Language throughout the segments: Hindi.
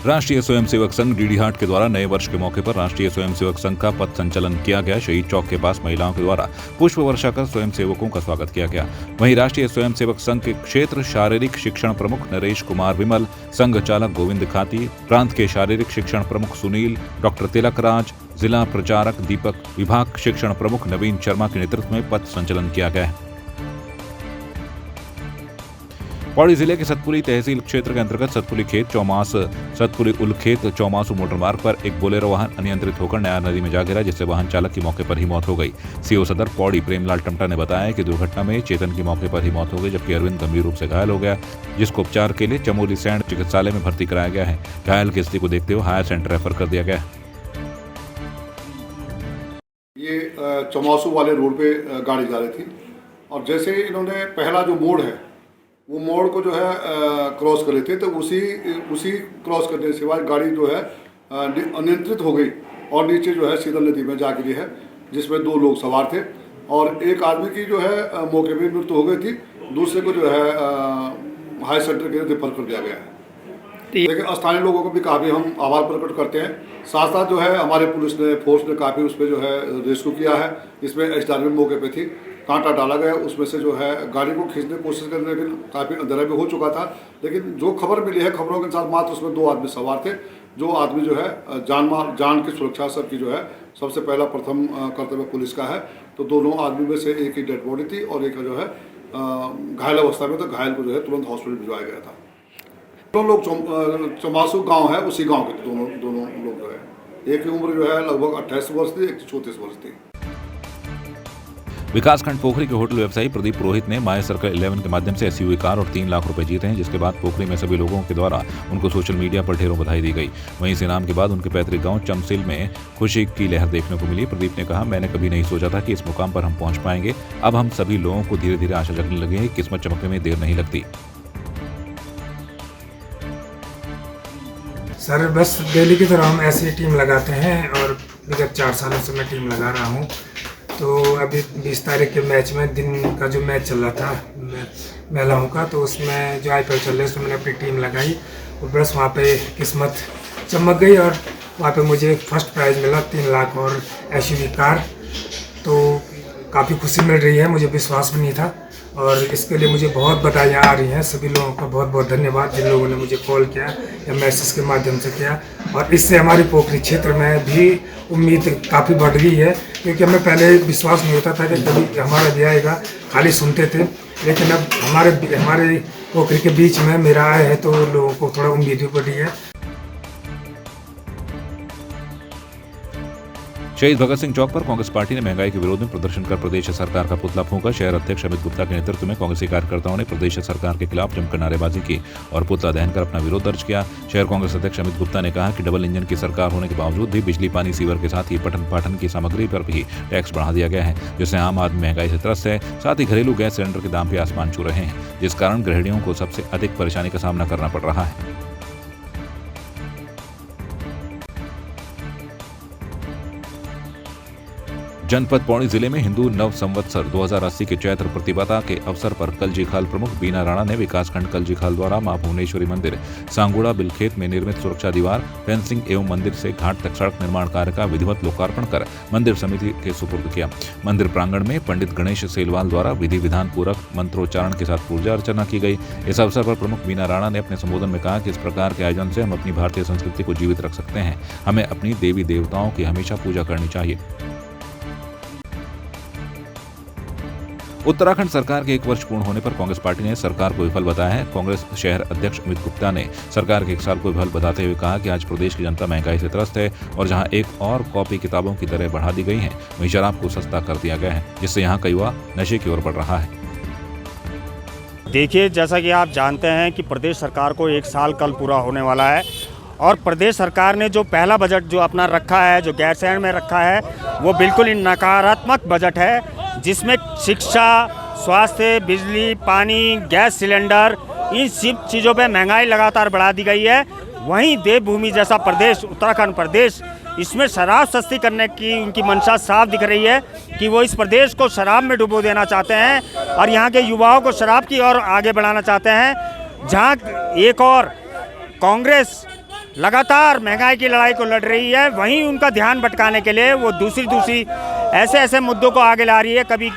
राष्ट्रीय स्वयंसेवक संघ डीडीहाट के द्वारा नए वर्ष के मौके पर राष्ट्रीय स्वयंसेवक संघ का पथ संचलन किया गया। शहीद चौक के पास महिलाओं के द्वारा पुष्प वर्षा कर स्वयंसेवकों का स्वागत किया गया। वहीं राष्ट्रीय स्वयंसेवक संघ के क्षेत्र शारीरिक शिक्षण प्रमुख नरेश कुमार विमल, संघ चालक गोविंद खाती, प्रांत के शारीरिक शिक्षण प्रमुख सुनील, डॉक्टर तिलक राज, जिला प्रचारक दीपक, विभाग शिक्षण प्रमुख नवीन शर्मा के नेतृत्व में पथ संचलन किया गया। पौड़ी जिले के सतपुली तहसील क्षेत्र के अंतर्गत सतपुली उलखेत चौमासू मोटर मार्ग पर एक बोलेरो वाहन अनियंत्रित होकर नया नदी में जा गिरा, जिससे वाहन चालक की मौके पर ही मौत हो गई। सीओ सदर पौड़ी प्रेमलाल टमटा ने बताया कि दुर्घटना में चेतन की मौके पर ही मौत हो गई, जबकि अरविंद गंभीर रूप से घायल हो गया, जिसको उपचार के लिए चमोली सैंड चिकित्सालय में भर्ती कराया गया है। घायल की स्थिति को देखते हुए हायर सेंटर रेफर कर दिया गया। ये चौमासू वाले रोड पे गाड़ी जा रही थी और जैसे इन्होंने पहला जो मोड़ है वो मोड़ को जो है क्रॉस कर रहे थे, तो उसी क्रॉस करने के बाद गाड़ी जो है अनियंत्रित हो गई और नीचे जो है सीधा नदी में जा गिरी है, जिसमें 2 लोग सवार थे और एक आदमी की जो है मौके पर मृत्यु हो गई थी, दूसरे को जो है हाई सेंटर के रेफर कर दिया गया है। लेकिन स्थानीय लोगों को भी काफ़ी हम आभार प्रकट करते हैं। साथ साथ जो है हमारे पुलिस ने फोर्स ने काफ़ी उस पर जो है रेस्क्यू किया है। इसमें एसडीआरएफ मौके पे थी, कांटा डाला गया, उसमें से जो है गाड़ी को खींचने की कोशिश करने, लेकिन काफ़ी अंधेरा भी हो चुका था। लेकिन जो खबर मिली है, खबरों के अनुसार मात्र उसमें 2 आदमी सवार थे। जो आदमी जो है जान की सुरक्षा सबकी जो है सबसे पहला प्रथम कर्तव्य पुलिस का है। तो दोनों आदमी में से एक ही डेड बॉडी थी और एक जो है घायल अवस्था में, तो घायल को जो है तुरंत हॉस्पिटल भिजवाया गया था। दोनों लोग चौमासू गांव है, उसी गांव के दोनों लोग जो है, एक की उम्र जो है लगभग 28 वर्ष थी, एक 34 वर्ष थी। विकासखंड पोखरी के होटल व्यवसायी प्रदीप पुरोहित ने माय सर्कल 11 के माध्यम से एसयूवी कार और 3 लाख रुपए जीते हैं, जिसके बाद पोखरी में सभी लोगों के द्वारा उनको सोशल मीडिया पर ढेरों बधाई दी गई। वहीं इस इनाम के बाद उनके पैतृक गांव चमसिल में खुशी की लहर देखने को मिली। प्रदीप ने कहा, मैंने कभी नहीं सोचा था कि इस मुकाम पर हम पहुंच पाएंगे। अब हम सभी लोगों को धीरे धीरे आशा जगने लगे हैं, किस्मत चमकने में देर नहीं लगती। सर बस डेली की तरह हम ऐसी टीम लगाते हैं और विगत 4 सालों से मैं टीम लगा रहा हूँ। तो अभी 20 तारीख के मैच में दिन का जो मैच चल रहा था महिलाओं का, तो उसमें जो IPL चल रहा है उसमें मैंने अपनी टीम लगाई और बस वहाँ पे किस्मत चमक गई और वहाँ पे मुझे फर्स्ट प्राइज़ मिला 3 लाख और SUV कार। तो काफ़ी खुशी मिल रही है, मुझे विश्वास भी नहीं था और इसके लिए मुझे बहुत बधाइयाँ आ रही हैं। सभी लोगों का बहुत बहुत धन्यवाद जिन लोगों ने मुझे कॉल किया या मैसेज के माध्यम से किया। और इससे हमारी पोखरी क्षेत्र में भी उम्मीद काफ़ी बढ़ गई है, क्योंकि हमें पहले विश्वास नहीं होता था कि कभी हमारा भी आएगा, खाली सुनते थे। लेकिन अब हमारे पोखरी के बीच में मेरा आया है तो लोगों को थोड़ा उम्मीद भी बढ़ी है। शहीद भगत सिंह चौक पर कांग्रेस पार्टी ने महंगाई के विरोध में प्रदर्शन कर प्रदेश सरकार का पुतला फूंका। शहर अध्यक्ष अमित गुप्ता के नेतृत्व में कांग्रेसी कार्यकर्ताओं ने प्रदेश सरकार के खिलाफ जमकर नारेबाजी की और पुतला दहन कर अपना विरोध दर्ज किया। शहर कांग्रेस अध्यक्ष अमित गुप्ता ने कहा कि डबल इंजन की सरकार होने के बावजूद भी बिजली, पानी, सीवर के साथ ही पठन पाठन की सामग्री पर भी टैक्स बढ़ा दिया गया है, जिससे आम आदमी महंगाई से त्रस्त है। साथ ही घरेलू गैस सिलेंडर के दाम भी आसमान छू रहे हैं, जिस कारण गृहिणियों को सबसे अधिक परेशानी का सामना करना पड़ रहा है। जनपद पौड़ी जिले में हिंदू नव संवत्सर 2080 के चैत्र प्रतिपदा के अवसर पर कलजीखाल प्रमुख बीना राणा ने विकासखंड कलजीखाल द्वारा मां भुवनेश्वरी मंदिर सांगुड़ा बिलखेत में निर्मित सुरक्षा दीवार, फेंसिंग एवं मंदिर से घाट तक सड़क निर्माण कार्य का विधिवत लोकार्पण कर मंदिर समिति के सुपुर्द किया। मंदिर प्रांगण में पंडित गणेश सेलवाल द्वारा विधि विधान पूर्वक मंत्रोच्चारण के साथ पूजा अर्चना की गई। इस अवसर पर प्रमुख बीना राणा ने अपने संबोधन में कहा कि इस प्रकार के आयोजन से हम अपनी भारतीय संस्कृति को जीवित रख सकते हैं। हमें अपनी देवी देवताओं की हमेशा पूजा करनी चाहिए। उत्तराखंड सरकार के 1 वर्ष पूर्ण होने पर कांग्रेस पार्टी ने सरकार को विफल बताया है। कांग्रेस शहर अध्यक्ष अमित गुप्ता ने सरकार के 1 साल को विफल बताते हुए कहा कि आज प्रदेश की जनता महंगाई से त्रस्त है और जहां एक और कॉपी किताबों की दरें बढ़ा दी गई हैं, वहीं शराब को सस्ता कर दिया गया है, जिससे यहाँ का युवा नशे की ओर बढ़ रहा है। देखिए, जैसा कि आप जानते हैं कि प्रदेश सरकार को 1 साल कल पूरा होने वाला है और प्रदेश सरकार ने जो पहला बजट जो अपना रखा है, जो गैरसैंण में रखा है, वो बिल्कुल ही नकारात्मक बजट है, जिसमें शिक्षा, स्वास्थ्य, बिजली, पानी, गैस सिलेंडर, इन सब चीज़ों पे महंगाई लगातार बढ़ा दी गई है। वहीं देवभूमि जैसा प्रदेश, उत्तराखंड प्रदेश, इसमें शराब सस्ती करने की उनकी मंशा साफ दिख रही है कि वो इस प्रदेश को शराब में डुबो देना चाहते हैं और यहाँ के युवाओं को शराब की ओर आगे बढ़ाना चाहते हैं। जहाँ एक और कांग्रेस लगातार महंगाई की लड़ाई को लड़ रही है, वहीं उनका ध्यान भटकाने के लिए वो दूसरी ऐसे मुद्दों को आगे ला रही है। कभी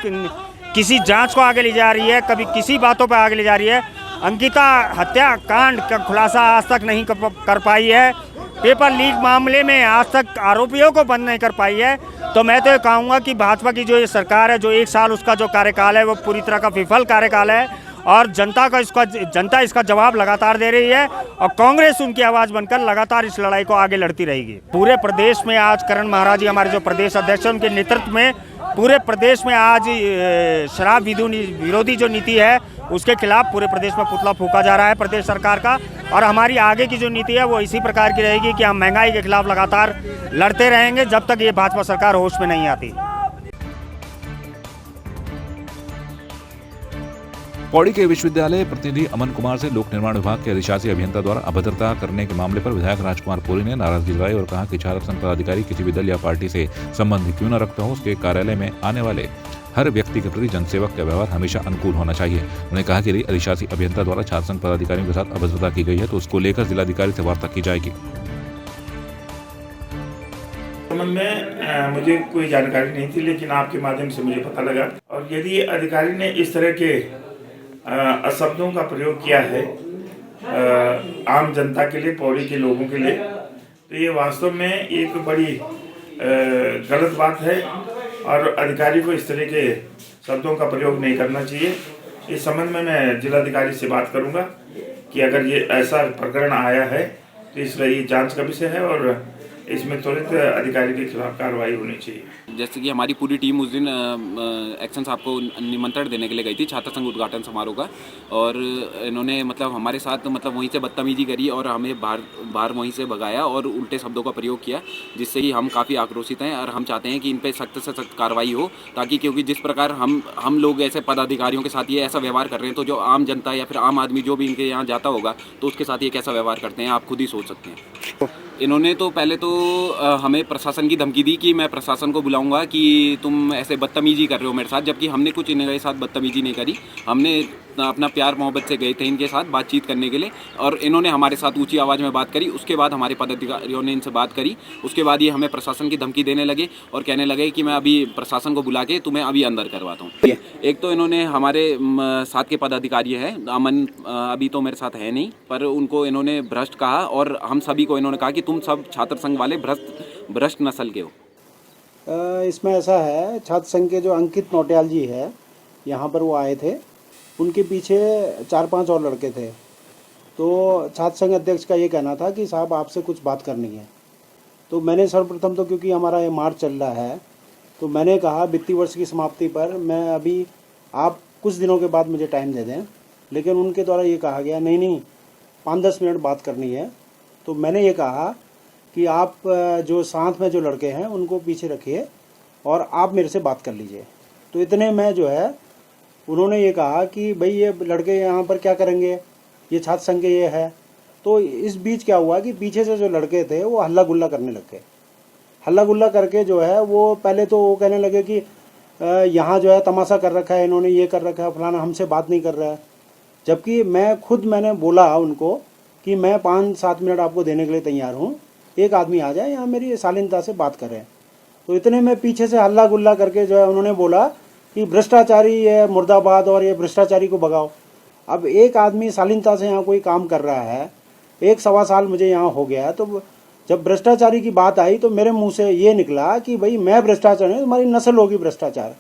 किसी जांच को आगे ले जा रही है, कभी किसी बातों पर आगे ले जा रही है। अंकिता हत्याकांड का खुलासा आज तक नहीं कर पाई है, पेपर लीक मामले में आज तक आरोपियों को बंद नहीं कर पाई है। तो मैं तो ये कहूँगा कि भाजपा की जो ये सरकार है, जो 1 साल उसका जो कार्यकाल है वो पूरी तरह का विफल कार्यकाल है और जनता इसका जवाब लगातार दे रही है और कांग्रेस उनकी आवाज़ बनकर लगातार इस लड़ाई को आगे लड़ती रहेगी। पूरे प्रदेश में आज करण महाराज जी हमारे जो प्रदेश अध्यक्ष हैं, उनके नेतृत्व में पूरे प्रदेश में आज शराब विरोधी जो नीति है उसके खिलाफ पूरे प्रदेश में पुतला फूंका जा रहा है प्रदेश सरकार का। और हमारी आगे की जो नीति है वो इसी प्रकार की रहेगी कि हम महंगाई के खिलाफ लगातार लड़ते रहेंगे जब तक ये भाजपा सरकार होश में नहीं आती। पौड़ी के विश्वविद्यालय प्रतिनिधि अमन कुमार से लोक निर्माण विभाग के अधिशासी अभियंता द्वारा अभद्रता करने के मामले पर विधायक राजकुमार पुरी ने नाराजगी जताई और कहा कि छात्र संघ पदाधिकारी किसी भी दल या पार्टी से संबंध क्यों न रखता हो, उसके कार्यालय में आने वाले हर व्यक्ति के प्रति जनसेवक का व्यवहार हमेशा अनुकूल होना चाहिए। उन्होंने कहा कि यदि अधिशासी अभियंता द्वारा छात्र संघ पदाधिकारियों के साथ अभद्रता की गई है तो उसको लेकर जिलाधिकारी से वार्ता की जाएगी। संबंध में मुझे कोई जानकारी नहीं थी, लेकिन आपके माध्यम से मुझे पता लगा। और यदि अधिकारी ने इस तरह के अशब्दों का प्रयोग किया है आम जनता के लिए, पौड़ी के लोगों के लिए, तो ये वास्तव में एक बड़ी गलत बात है और अधिकारी को इस तरह के शब्दों का प्रयोग नहीं करना चाहिए। इस संबंध में मैं जिलाधिकारी से बात करूंगा कि अगर ये ऐसा प्रकरण आया है तो इसलिए ये जांच का विषय है और इसमें तुरंत अधिकारी के खिलाफ कार्रवाई होनी चाहिए। जैसे कि हमारी पूरी टीम उस दिन एक्शन साहब को निमंत्रण देने के लिए गई थी छात्र संघ उद्घाटन समारोह का, और इन्होंने मतलब हमारे साथ मतलब वहीं से बदतमीजी करी और हमें बाहर वहीं से भगाया और उल्टे शब्दों का प्रयोग किया, जिससे कि हम काफ़ी आक्रोशित हैं और हम चाहते हैं कि इन पर सख्त से सख्त कार्रवाई हो, ताकि क्योंकि जिस प्रकार हम लोग ऐसे पदाधिकारियों के साथ ये ऐसा व्यवहार कर रहे हैं तो जो आम जनता या फिर आम आदमी जो भी इनके यहाँ जाता होगा तो उसके साथ ये कैसा व्यवहार करते हैं आप खुद ही सोच सकते हैं। इन्होंने तो पहले तो हमें प्रशासन की धमकी दी कि मैं प्रशासन को बुलाऊंगा कि तुम ऐसे बदतमीजी कर रहे हो मेरे साथ, जबकि हमने कुछ इनके साथ बदतमीजी नहीं करी। हमने अपना प्यार मोहब्बत से गए थे इनके साथ बातचीत करने के लिए और इन्होंने हमारे साथ ऊंची आवाज़ में बात करी। उसके बाद हमारे पदाधिकारियों ने इनसे बात करी, उसके बाद ये हमें प्रशासन की धमकी देने लगे और कहने लगे कि मैं अभी प्रशासन को बुला के तुम्हें अभी अंदर करवाता हूँ। एक तो इन्होंने हमारे साथ के पदाधिकारी हैं, अमन अभी तो मेरे साथ है नहीं, पर उनको इन्होंने भ्रष्ट कहा और हम सभी को इन्होंने कहा कि तुम सब छात्र संघ वाले भ्रष्ट नस्ल के हो। इसमें ऐसा है, छात्र संघ के जो अंकित नौटियाल जी है यहाँ पर वो आए थे, उनके पीछे 4-5 और लड़के थे। तो छात्र संघ अध्यक्ष का ये कहना था कि साहब आपसे कुछ बात करनी है। तो मैंने सर्वप्रथम तो क्योंकि हमारा ये मार्च चल रहा है तो मैंने कहा वित्तीय वर्ष की समाप्ति पर मैं अभी आप कुछ दिनों के बाद मुझे टाइम दे दें, लेकिन उनके द्वारा ये कहा गया नहीं 5-10 मिनट बात करनी है। तो मैंने ये कहा कि आप जो साथ में जो लड़के हैं उनको पीछे रखिए और आप मेरे से बात कर लीजिए। तो इतने में जो है उन्होंने ये कहा कि भाई ये लड़के यहाँ पर क्या करेंगे, ये छात्र संघ के ये है। तो इस बीच क्या हुआ कि पीछे से जो लड़के थे वो हल्ला गुल्ला करने लग गए। हल्ला गुल्ला करके जो है वो पहले तो वो कहने लगे कि यहाँ जो है तमाशा कर रखा है इन्होंने, ये कर रखा है फलाना, हमसे बात नहीं कर रहा है। जबकि मैंने बोला उनको कि मैं 5-7 मिनट आपको देने के लिए तैयार हूँ, एक आदमी आ जाए यहाँ मेरी शालीनता से बात करें। तो इतने में पीछे से हल्ला गुल्ला करके जो है उन्होंने बोला कि भ्रष्टाचारी ये मुर्दाबाद और ये भ्रष्टाचारी को भगाओ। अब एक आदमी शालीनता से यहाँ कोई काम कर रहा है, 1-1.25 साल मुझे यहाँ हो गया, तो जब भ्रष्टाचारी की बात आई तो मेरे मुंह से ये निकला कि भाई मैं भ्रष्टाचार नहीं, तुम्हारी नस्ल होगी भ्रष्टाचार।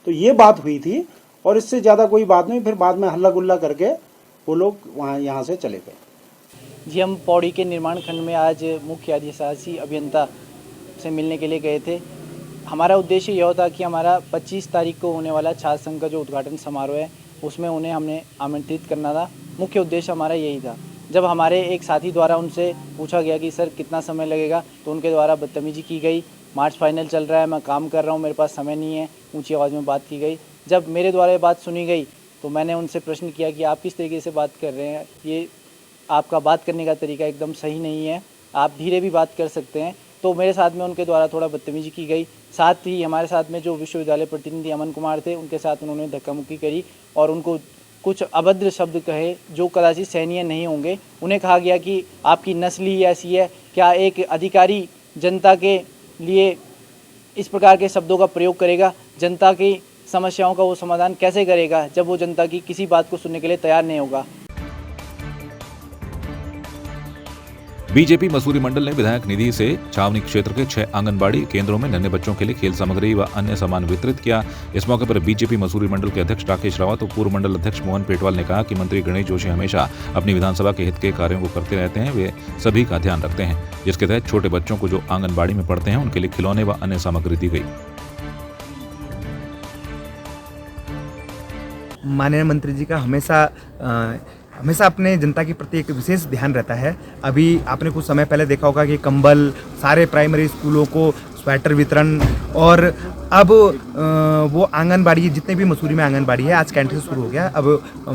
तो ये बात हुई थी और इससे ज़्यादा कोई बात नहीं। फिर बाद में हल्ला गुल्ला करके वो लोग यहाँ से चले गए। जी, हम पौड़ी के निर्माण खंड में आज मुख्य अधिशासी अभियंता से मिलने के लिए गए थे। हमारा उद्देश्य यह था कि हमारा 25 तारीख को होने वाला छात्र संघ का जो उद्घाटन समारोह है उसमें उन्हें हमने आमंत्रित करना था। मुख्य उद्देश्य हमारा यही था। जब हमारे एक साथी द्वारा उनसे पूछा गया कि सर कितना समय लगेगा, तो उनके द्वारा बदतमीजी की गई। मार्च फाइनल चल रहा है, मैं काम कर रहा हूँ, मेरे पास समय नहीं है, ऊँची आवाज़ में बात की गई। जब मेरे द्वारा ये बात सुनी गई तो मैंने उनसे प्रश्न किया कि आप किस तरीके से बात कर रहे हैं, ये आपका बात करने का तरीका एकदम सही नहीं है, आप धीरे भी बात कर सकते हैं। तो मेरे साथ में उनके द्वारा थोड़ा बदतमीजी की गई। साथ ही हमारे साथ में जो विश्वविद्यालय प्रतिनिधि अमन कुमार थे उनके साथ उन्होंने धक्का मुक्की करी और उनको कुछ अभद्र शब्द कहे जो कदाचित सहनीय नहीं होंगे। उन्हें कहा गया कि आपकी नस्ल ही ऐसी है, क्या एक अधिकारी जनता के लिए इस प्रकार के शब्दों का प्रयोग करेगा? जनता की समस्याओं का वो समाधान कैसे करेगा जब वो जनता की किसी बात को सुनने के लिए तैयार नहीं होगा? बीजेपी मसूरी मंडल ने विधायक निधि से छावनी क्षेत्र के 6 आंगनबाड़ी केंद्रों में नन्हे बच्चों के लिए खेल सामग्री व अन्य सामान वितरित किया। इस मौके पर बीजेपी मसूरी मंडल के अध्यक्ष राकेश रावत और पूर्व मंडल अध्यक्ष मोहन पेटवाल ने कहा कि मंत्री गणेश जोशी हमेशा अपनी विधानसभा के हित के कार्यों को करते रहते हैं। वे सभी का ध्यान रखते हैं, जिसके तहत छोटे बच्चों को जो आंगनबाड़ी में पढ़ते हैं उनके लिए खिलौने व अन्य सामग्री दी गई। माननीय मंत्री जी का हमेशा अपने जनता के प्रति एक विशेष ध्यान रहता है। अभी आपने कुछ समय पहले देखा होगा कि कंबल, सारे प्राइमरी स्कूलों को स्वेटर वितरण, और अब वो आंगनबाड़ी जितने भी मसूरी में आंगनबाड़ी है, आज कैंटीन शुरू हो गया। अब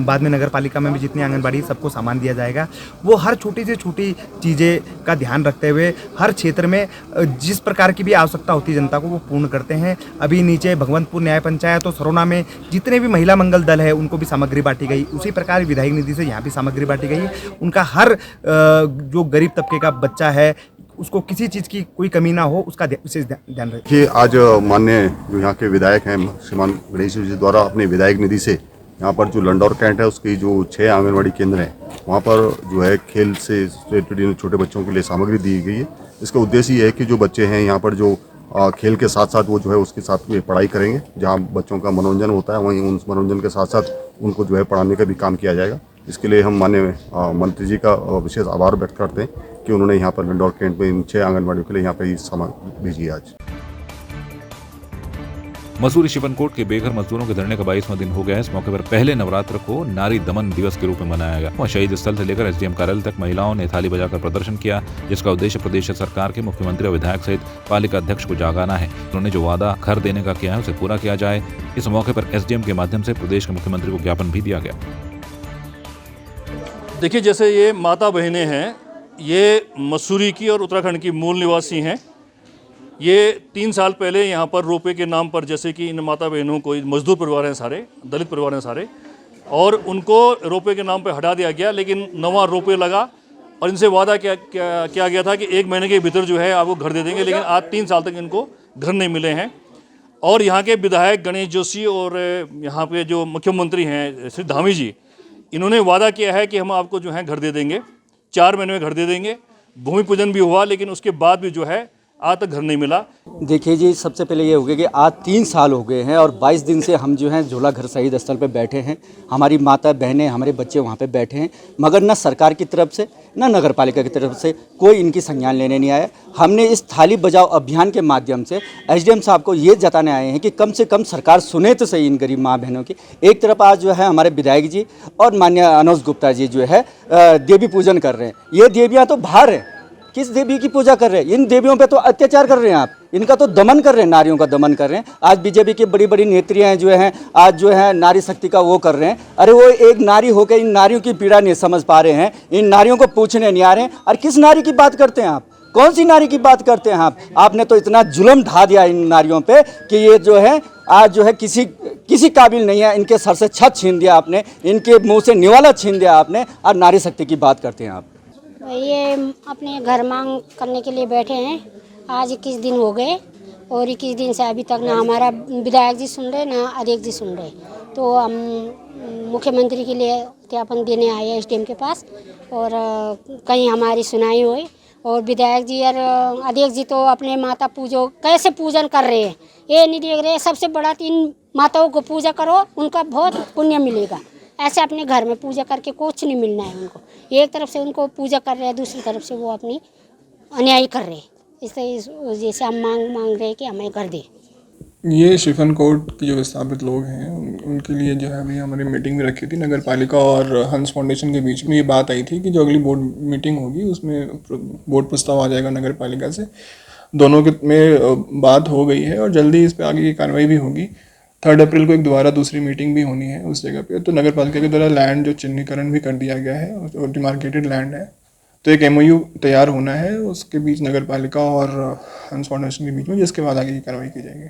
बाद में नगर पालिका में भी जितनी आंगनबाड़ी है सबको सामान दिया जाएगा। वो हर छोटी से छोटी चीज़ें का ध्यान रखते हुए हर क्षेत्र में जिस प्रकार की भी आवश्यकता होती है जनता को वो पूर्ण करते हैं। अभी नीचे भगवंतपुर न्याय पंचायत और सरोना में जितने भी महिला मंगल दल है उनको भी सामग्री बांटी गई। उसी प्रकार विधायक निधि से यहाँ भी सामग्री बांटी गई। उनका हर जो गरीब तबके का बच्चा है उसको किसी चीज़ की कोई कमी ना हो, उसका विशेष ध्यान रखें। आज माननीय जो यहाँ के विधायक हैं श्रीमान गणेश जी द्वारा अपने विधायक निधि से यहाँ पर जो लंडौर कैंट है उसकी जो 6 आंगनबाड़ी केंद्र हैं वहाँ पर जो है खेल से रिलेटेड छोटे बच्चों के लिए सामग्री दी गई है। इसका उद्देश्य ये है कि जो बच्चे हैं यहाँ पर जो खेल के साथ साथ वो जो है उसके साथ में पढ़ाई करेंगे। जहाँ बच्चों का मनोरंजन होता है वहीं उन मनोरंजन के साथ साथ उनको जो है पढ़ाने का भी काम किया जाएगा। इसके लिए हम माननीय मंत्री जी का विशेष आभार व्यक्त करते हैं कि उन्होंने यहाँ पर लंडौर कैंट में इन 6 आंगनबाड़ियों के लिए यहाँ पर ये सामान भेजी आज। मसूरी शिपनकोट के बेघर मजदूरों के धरने का 22वां दिन हो गया है। इस मौके पर पहले नवरात्र को नारी दमन दिवस के रूप में मनाया गया। वहाँ शहीद स्थल से लेकर एसडीएम कार्यालय तक महिलाओं ने थाली बजाकर प्रदर्शन किया, जिसका उद्देश्य प्रदेश सरकार के मुख्यमंत्री और विधायक सहित पालिका अध्यक्ष को जागाना है। उन्होंने जो वादा घर देने का किया है उसे पूरा किया जाए। इस मौके पर एसडीएम के माध्यम से प्रदेश के मुख्यमंत्री को ज्ञापन भी दिया गया। देखिए, जैसे ये माता बहनें हैं, ये मसूरी की और उत्तराखंड की मूल निवासी हैं। ये 3 साल पहले यहाँ पर रोपे के नाम पर, जैसे कि इन माता बहनों को, मजदूर परिवार हैं सारे, दलित परिवार हैं सारे, और उनको रोपे के नाम पर हटा दिया गया। लेकिन नवा रोपे लगा और इनसे वादा किया गया था कि 1 महीने के भीतर जो है आपको घर दे देंगे। लेकिन आज 3 साल तक इनको घर नहीं मिले हैं। और यहाँ के विधायक गणेश जोशी और यहाँ पे जो मुख्यमंत्री हैं श्री धामी जी, इन्होंने वादा किया है कि हम आपको जो है घर दे देंगे, 4 महीने में घर दे देंगे। भूमि पूजन भी हुआ, लेकिन उसके बाद भी जो है आज तक घर नहीं मिला। देखिए जी, सबसे पहले ये हो गया कि आज 3 साल हो गए हैं और 22 दिन से हम जो हैं झोला घर शहीद स्थल पे बैठे हैं। हमारी माता बहनें, हमारे बच्चे वहाँ पे बैठे हैं, मगर ना सरकार की तरफ से ना नगर पालिका की तरफ से कोई इनकी संज्ञान लेने नहीं आया। हमने इस थाली बजाओ अभियान के माध्यम से एसडीएम साहब को ये जताने आए हैं कि कम से कम सरकार सुने तो सही इन गरीब माँ बहनों की। एक तरफ आज जो है हमारे विधायक जी और माननीय अनुज गुप्ता जी जो है देवी पूजन कर रहे हैं। ये देवियाँ तो बाहर हैं, किस देवी की पूजा कर रहे हैं? इन देवियों पे तो अत्याचार कर रहे हैं आप, इनका तो दमन कर रहे हैं, नारियों का दमन कर रहे हैं। आज बीजेपी की बड़ी बड़ी नेत्रियां जो हैं आज जो है नारी शक्ति का वो कर रहे हैं। अरे वो एक नारी होकर इन नारियों की पीड़ा नहीं समझ पा रहे हैं, इन नारियों को पूछने नहीं आ रहे हैं। और किस नारी की बात करते हैं आप? कौन सी नारी की बात करते हैं आप? आपने तो इतना जुल्म ढा दिया इन नारियों पे कि ये जो है आज जो है किसी काबिल नहीं है। इनके सर से छत छीन दिया आपने, इनके मुंह से निवाला छीन दिया आपने, और नारी शक्ति की बात करते हैं आप। ये अपने घर मांग करने के लिए बैठे हैं। आज 21 दिन हो गए और 21 दिन से अभी तक ना हमारा विधायक जी सुन रहे, ना अध्यक्ष जी सुन रहे। तो हम मुख्यमंत्री के लिए ज्ञापन देने आए हैं एसडीएम के पास, और कहीं हमारी सुनाई हुई। और विधायक जी और अध्यक्ष जी तो अपने माता पूजो कैसे पूजन कर रहे हैं ये नहीं देख रहे। सबसे बड़ा 3 माताओं को पूजा करो, उनका बहुत पुण्य मिलेगा। ऐसे अपने घर में पूजा करके कुछ नहीं मिलना है उनको। एक तरफ से उनको पूजा कर रहे हैं, दूसरी तरफ से वो अपनी अन्याय कर रहे हैं। इससे जैसे हम मांग रहे हैं कि हमें घर दे। ये शिफनकोट के जो विस्थापित लोग हैं उनके लिए जो है अभी हमारी मीटिंग भी रखी थी नगर पालिका और हंस फाउंडेशन के बीच में। ये बात आई थी कि जो अगली बोर्ड मीटिंग होगी उसमें बोर्ड प्रस्ताव आ जाएगा नगर पालिका से। दोनों के में बात हो गई है और जल्दी इस पर आगे की कार्रवाई भी होगी। 3 अप्रैल को एक दोबारा दूसरी मीटिंग भी होनी है उस जगह पे। तो नगर पालिका के द्वारा लैंड जो चिन्हीकरण भी कर दिया गया है और डिमार्केटेड लैंड है, तो एक MOU तैयार होना है उसके बीच नगर पालिका और हंस फाउंडेशन के बीच में, जिसके बाद आगे की कार्रवाई की जाएगी।